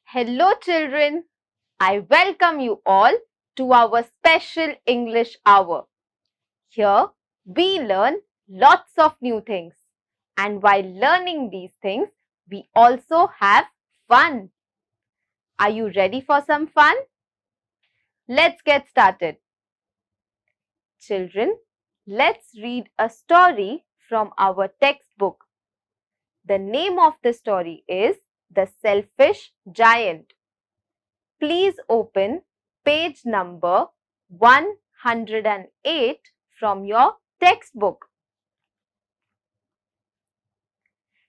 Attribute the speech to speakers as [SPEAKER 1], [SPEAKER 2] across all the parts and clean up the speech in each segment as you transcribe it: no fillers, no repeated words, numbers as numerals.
[SPEAKER 1] Hello children, I welcome you all to our special English hour. Here we learn lots of new things, and while learning these things, we also have fun. Are you ready for some fun? Let's get started. Children, let's read a story from our textbook. The name of the story is The Selfish Giant. Please open page number 108 from your textbook.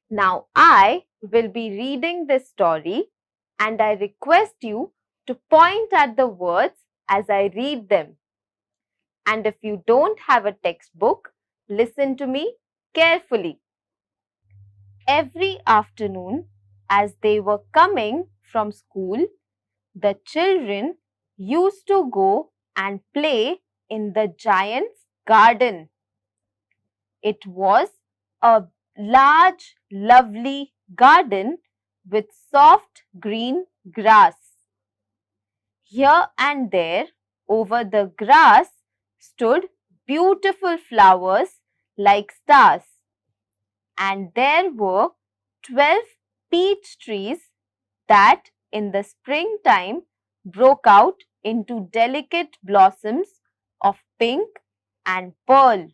[SPEAKER 1] Now I will be reading this story and I request you to point at the words as I read them. And if you don't have a textbook, listen to me carefully. Every afternoon, as they were coming from school, the children used to go and play in the giant's garden. It was a large, lovely garden with soft green grass. Here and there, over the grass, stood beautiful flowers like stars. And there were 12 peach trees that in the springtime broke out into delicate blossoms of pink and pearl,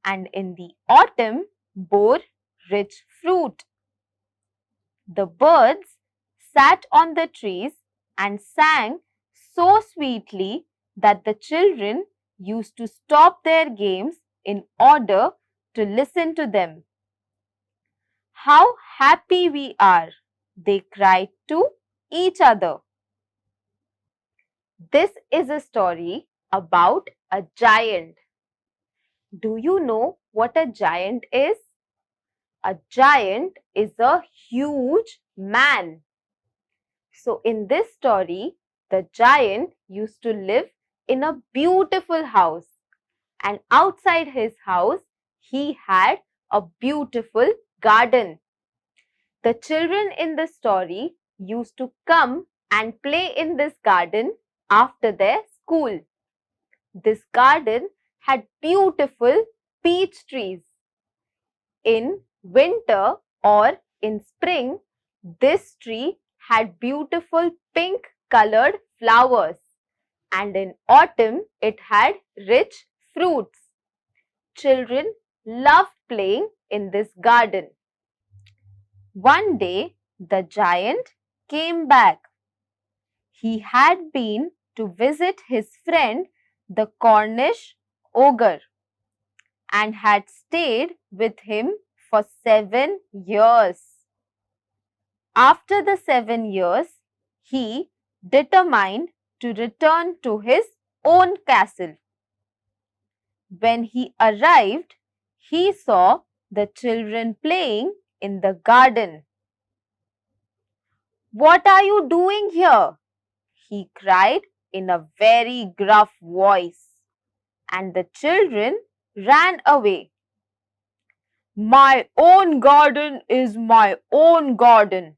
[SPEAKER 1] and in the autumn bore rich fruit. The birds sat on the trees and sang so sweetly that the children used to stop their games in order to listen to them. How happy we are, they cried to each other. This is a story about a giant. Do you know what a giant is? A giant is a huge man. So in this story, the giant used to live in a beautiful house, and outside his house, he had a beautiful garden. The children in the story used to come and play in this garden after their school. This garden had beautiful peach trees. In winter or in spring, this tree had beautiful pink colored flowers, and in autumn it had rich fruits. Children loved playing in this garden. One day the giant came back. He had been to visit his friend the Cornish ogre and had stayed with him for 7 years. After the 7 years, he determined to return to his own castle. When he arrived, he saw the children playing in the garden. "What are you doing here?" he cried in a very gruff voice, and the children ran away. "My own garden is my own garden,"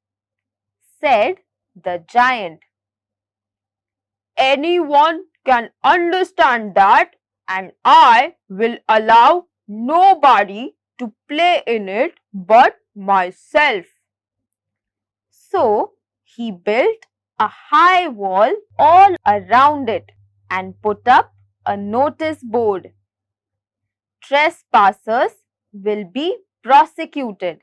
[SPEAKER 1] said the giant. "Anyone can understand that, and I will allow nobody to play in it but myself." So he built a high wall all around it and put up a notice board. "Trespassers will be prosecuted.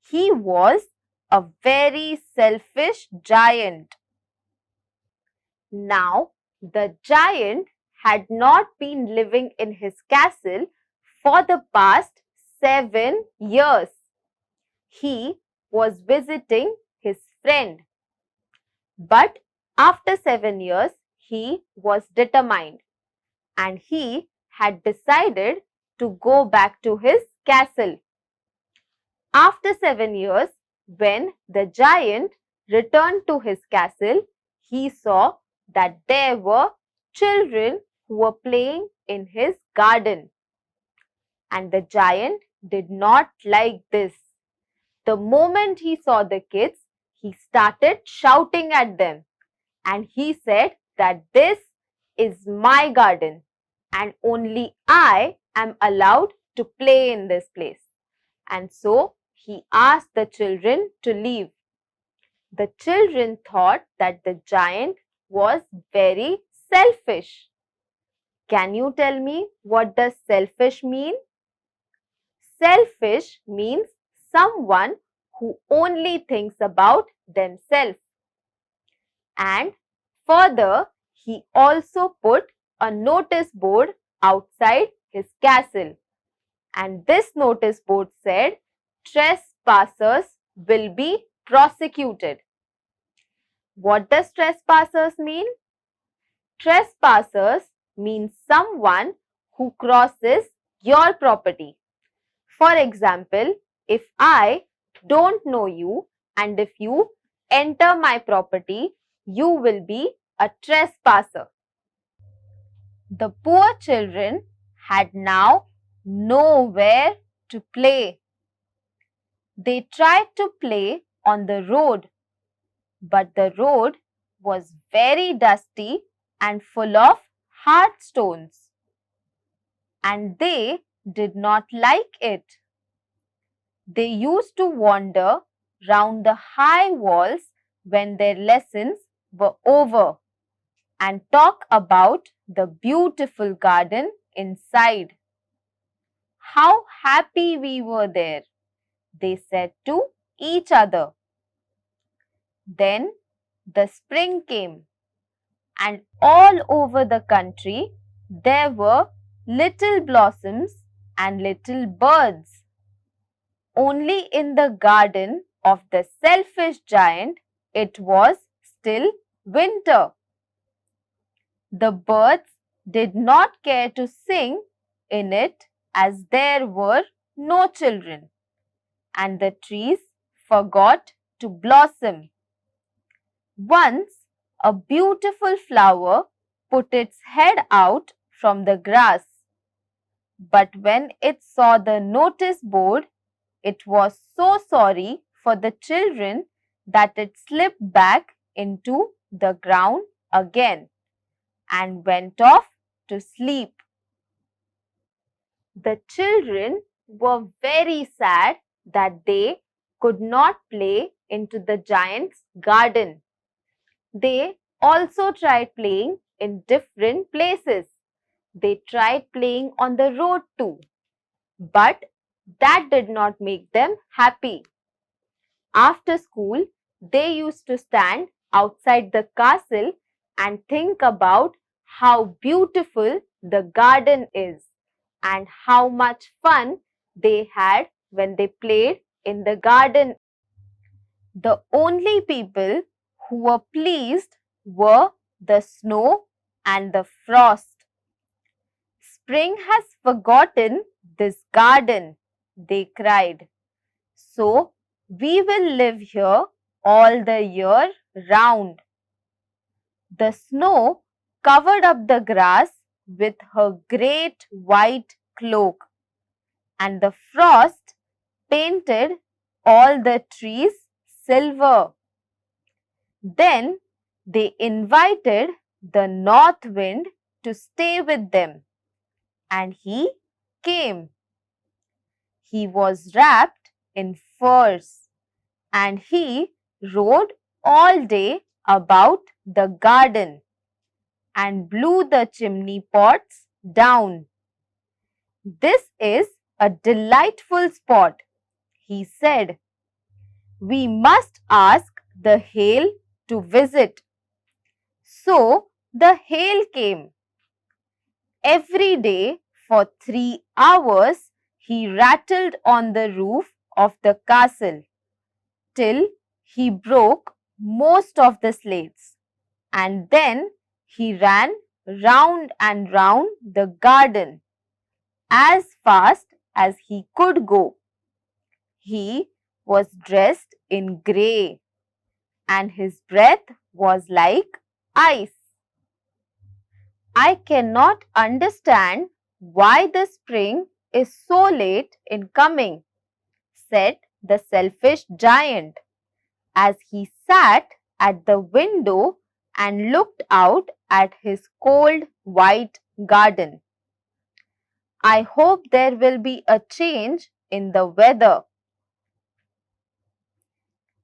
[SPEAKER 1] He was a very selfish giant. Now, the giant had not been living in his castle for the past 7 years. He was visiting his friend. But after 7 years, he was determined and he had decided to go back to his castle. After 7 years, when the giant returned to his castle, he saw that there were children who were playing in his garden. And the giant did not like this. The moment he saw the kids, he started shouting at them. And he said that this is my garden and only I am allowed to play in this place. And so he asked the children to leave. The children thought that the giant was very selfish. Can you tell me what does selfish mean? Selfish means someone who only thinks about themselves. And further, he also put a notice board outside his castle. And this notice board said, trespassers will be prosecuted. What does trespassers mean? Trespassers means someone who crosses your property. For example, if I don't know you and if you enter my property, you will be a trespasser. The poor children had now nowhere to play. They tried to play on the road, but the road was very dusty and full of hard stones, and they did not like it. They used to wander round the high walls when their lessons were over and talk about the beautiful garden inside. How happy we were there, they said to each other. Then the spring came, and all over the country there were little blossoms and little birds. Only in the garden of the selfish giant it was still winter. The birds did not care to sing in it as there were no children, and the trees forgot to blossom. Once a beautiful flower put its head out from the grass, but when it saw the notice board, it was so sorry for the children that it slipped back into the ground again and went off to sleep. The children were very sad that they could not play into the giant's garden. They also tried playing in different places. They tried playing on the road too, but that did not make them happy. After school, they used to stand outside the castle and think about how beautiful the garden is and how much fun they had when they played in the garden. The only people who were pleased were the snow and the frost. Spring has forgotten this garden, they cried. So we will live here all the year round. The snow covered up the grass with her great white cloak, and the frost painted all the trees silver. Then they invited the north wind to stay with them, and he came. He was wrapped in furs, and he rode all day about the garden and blew the chimney pots down. This is a delightful spot, he said. We must ask the hail to visit. So the hail came. Every day for 3 hours he rattled on the roof of the castle till he broke most of the slates, and then he ran round and round the garden as fast as he could go. He was dressed in grey, and his breath was like ice. I cannot understand why the spring is so late in coming, said the selfish giant as he sat at the window and looked out at his cold white garden. I hope there will be a change in the weather.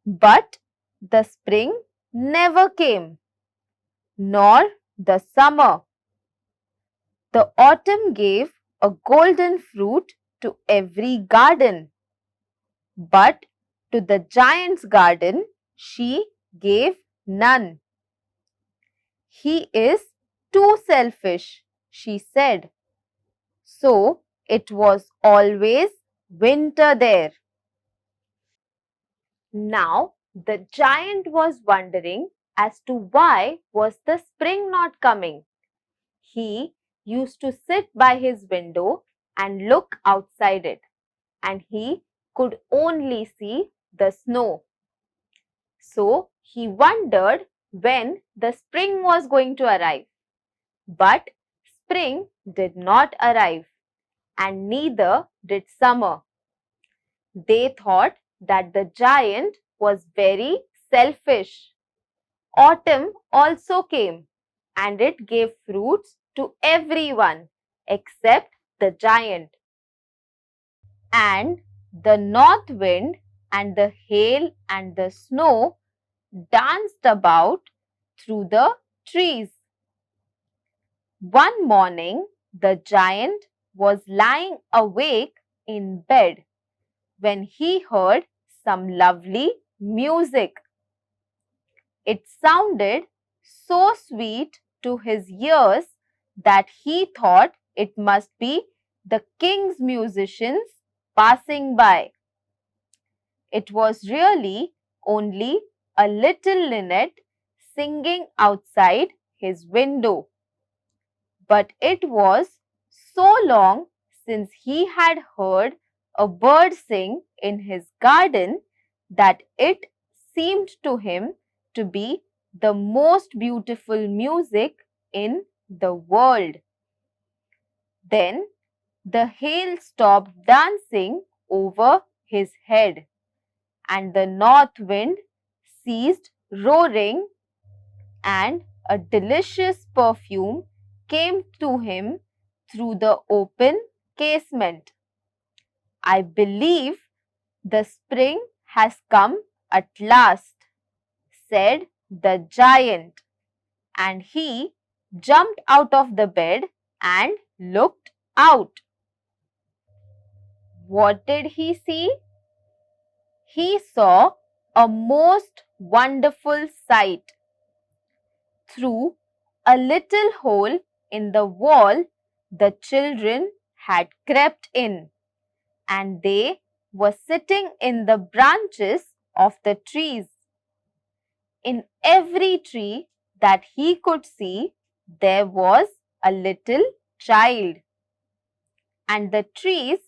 [SPEAKER 1] But the spring never came, nor the summer. The autumn gave a golden fruit to every garden, but to the giant's garden she gave none. He is too selfish, she said. So it was always winter there. Now the giant was wondering as to why was the spring not coming. He used to sit by his window and look outside it, and he could only see the snow. So he wondered when the spring was going to arrive. But spring did not arrive, and neither did summer. They thought that the giant was very selfish. Autumn also came, and it gave fruits to everyone except the giant. And the north wind and the hail and the snow danced about through the trees. One morning, the giant was lying awake in bed when he heard some lovely music. It sounded so sweet to his ears that he thought it must be the king's musicians passing by. It was really only a little linnet singing outside his window. But it was so long since he had heard a bird sing in his garden that it seemed to him to be the most beautiful music in the world. Then the hail stopped dancing over his head, and the north wind ceased roaring, and a delicious perfume came to him through the open casement. I believe the spring has come at last, said the giant, and he jumped out of the bed and looked out. What did he see? He saw a most wonderful sight. Through a little hole in the wall, the children had crept in, and they were sitting in the branches of the trees. In every tree that he could see, there was a little child, and the trees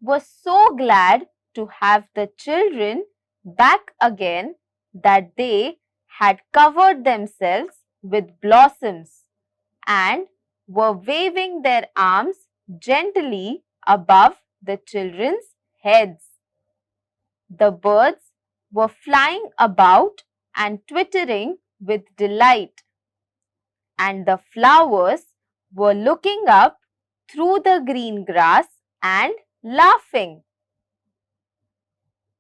[SPEAKER 1] were so glad to have the children back again that they had covered themselves with blossoms and were waving their arms gently above the children's heads. The birds were flying about and twittering with delight, and the flowers were looking up through the green grass and laughing.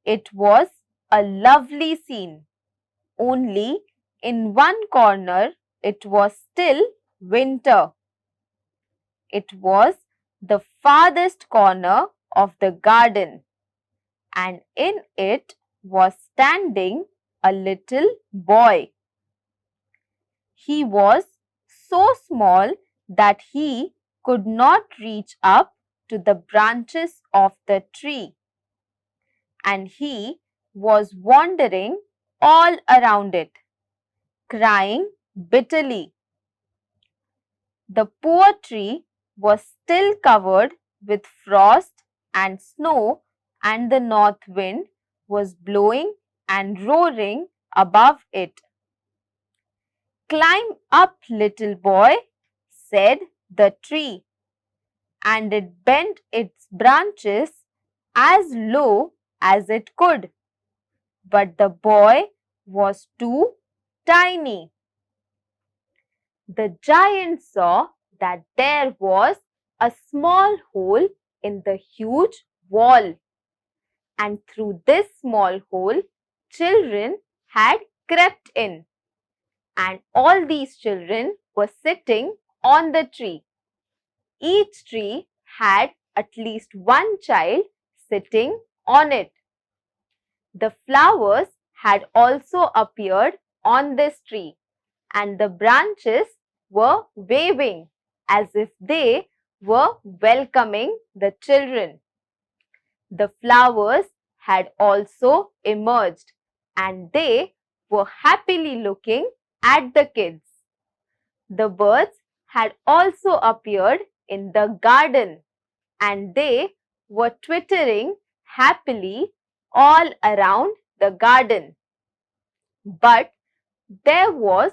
[SPEAKER 1] It was a lovely scene. Only in one corner it was still winter. It was the farthest corner of the garden, and in it was standing a little boy. He was so small that he could not reach up to the branches of the tree, and he was wandering all around it, crying bitterly. The poor tree was still covered with frost and snow, and the north wind was blowing and roaring above it. "Climb up, little boy," said the tree, and it bent its branches as low as it could. But the boy was too tiny. The giant saw that there was a small hole in the huge wall, and through this small hole children had crept in, and all these children were sitting on the tree. Each tree had at least one child sitting on it. The flowers had also appeared on this tree, and the branches were waving as if they were welcoming the children. The flowers had also emerged, and they were happily looking at the kids. The birds had also appeared in the garden, and they were twittering happily all around the garden. But there was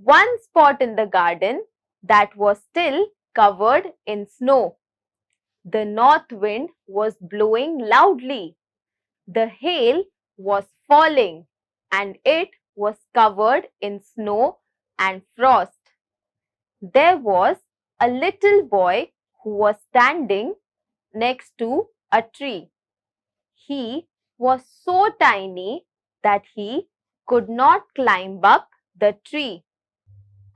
[SPEAKER 1] one spot in the garden that was still covered in snow. The north wind was blowing loudly. The hail was falling, and it was covered in snow and frost. There was a little boy who was standing next to a tree. He was so tiny that he could not climb up the tree,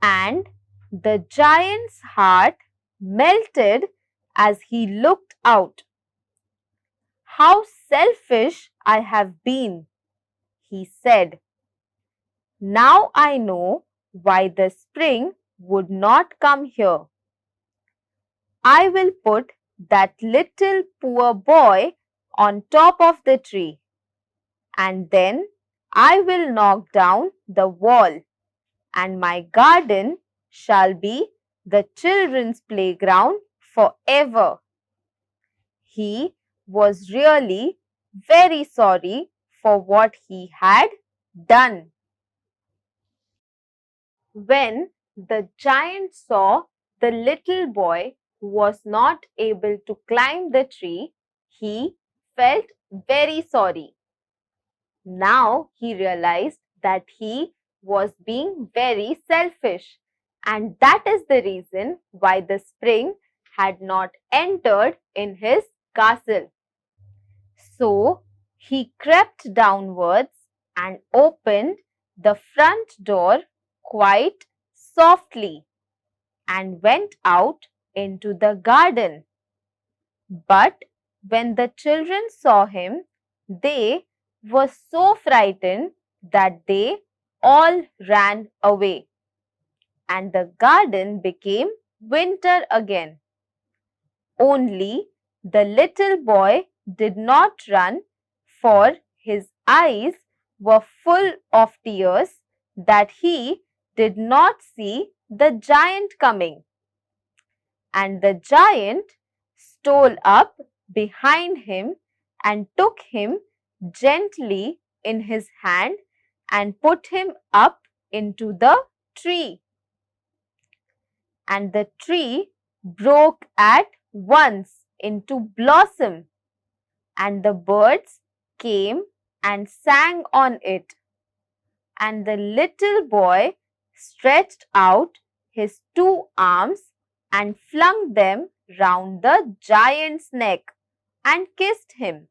[SPEAKER 1] and the giant's heart melted as he looked out. "How selfish I have been," he said. "Now I know why the spring would not come here. I will put that little poor boy on top of the tree, and then I will knock down the wall, and my garden shall be the children's playground forever." He was really very sorry for what he had done. When the giant saw the little boy who was not able to climb the tree, he felt very sorry. Now he realized that he was being very selfish, and that is the reason why the spring had not entered in his castle. So he crept downwards and opened the front door quite softly and went out into the garden. But when the children saw him, they were so frightened that they all ran away, and the garden became winter again. Only the little boy did not run, for his eyes were full of tears that he did not see the giant coming. And the giant stole up behind him and took him gently in his hand and put him up into the tree. And the tree broke at once into blossom, and the birds came and sang on it. And the little boy stretched out his two arms and flung them round the giant's neck and kissed him.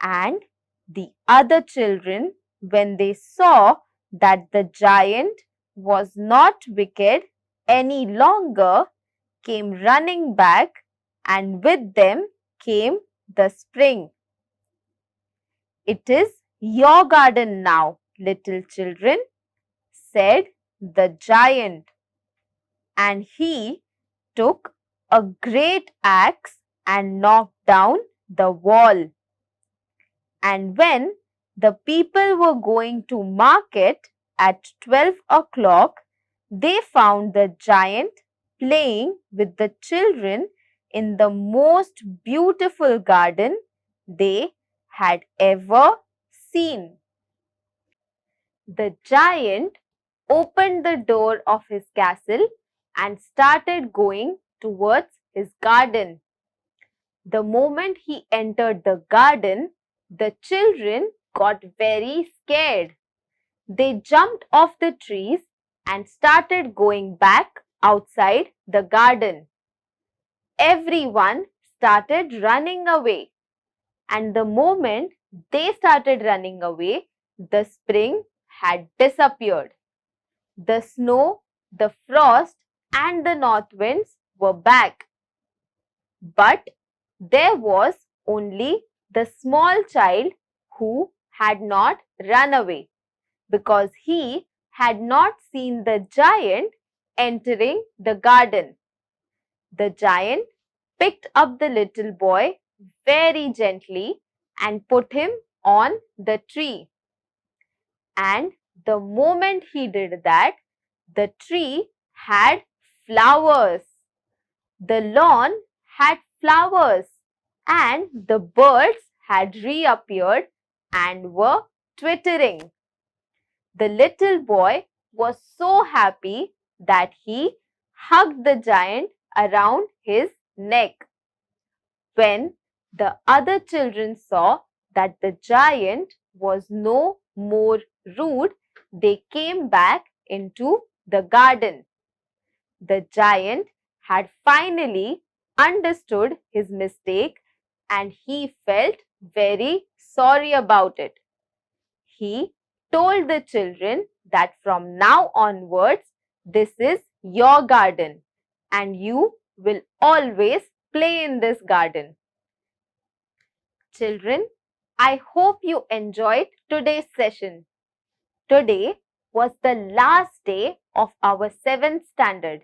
[SPEAKER 1] And the other children, when they saw that the giant was not wicked any longer, came running back, and with them came the spring. "It is your garden now, little children," said the giant. And he took a great axe and knocked down the wall. And when the people were going to market at 12 o'clock, they found the giant playing with the children in the most beautiful garden they had ever seen. The giant opened the door of his castle and started going towards his garden. The moment he entered the garden, the children got very scared. They jumped off the trees and started going back outside the garden. Everyone started running away, and the moment they started running away, the spring had disappeared. The snow, the frost, and the north winds were back. But there was only the small child who had not run away, because he had not seen the giant entering the garden. The giant picked up the little boy very gently and put him on the tree. And the moment he did that, the tree had flowers. The lawn had flowers, and the birds had reappeared and were twittering. The little boy was so happy that he hugged the giant around his neck. When the other children saw that the giant was no more rude, they came back into the garden. The giant had finally understood his mistake and he felt very sorry about it. He told the children that from now onwards, this is your garden and you will always play in this garden. Children, I hope you enjoyed today's session. Today was the last day of our 7th standard.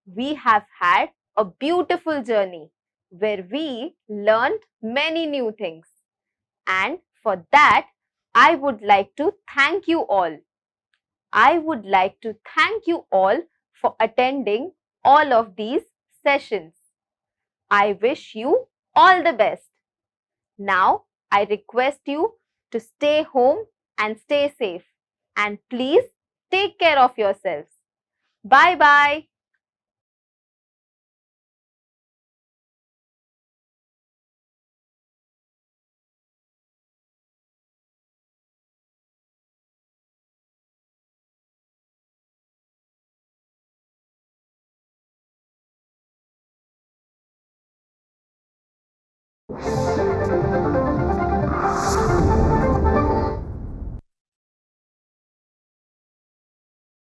[SPEAKER 1] We have had a beautiful journey where we learned many new things. And for that, I would like to thank you all. I would like to thank you all for attending all of these sessions. I wish you all the best. Now, I request you to stay home and stay safe. And please take care of yourselves. Bye bye.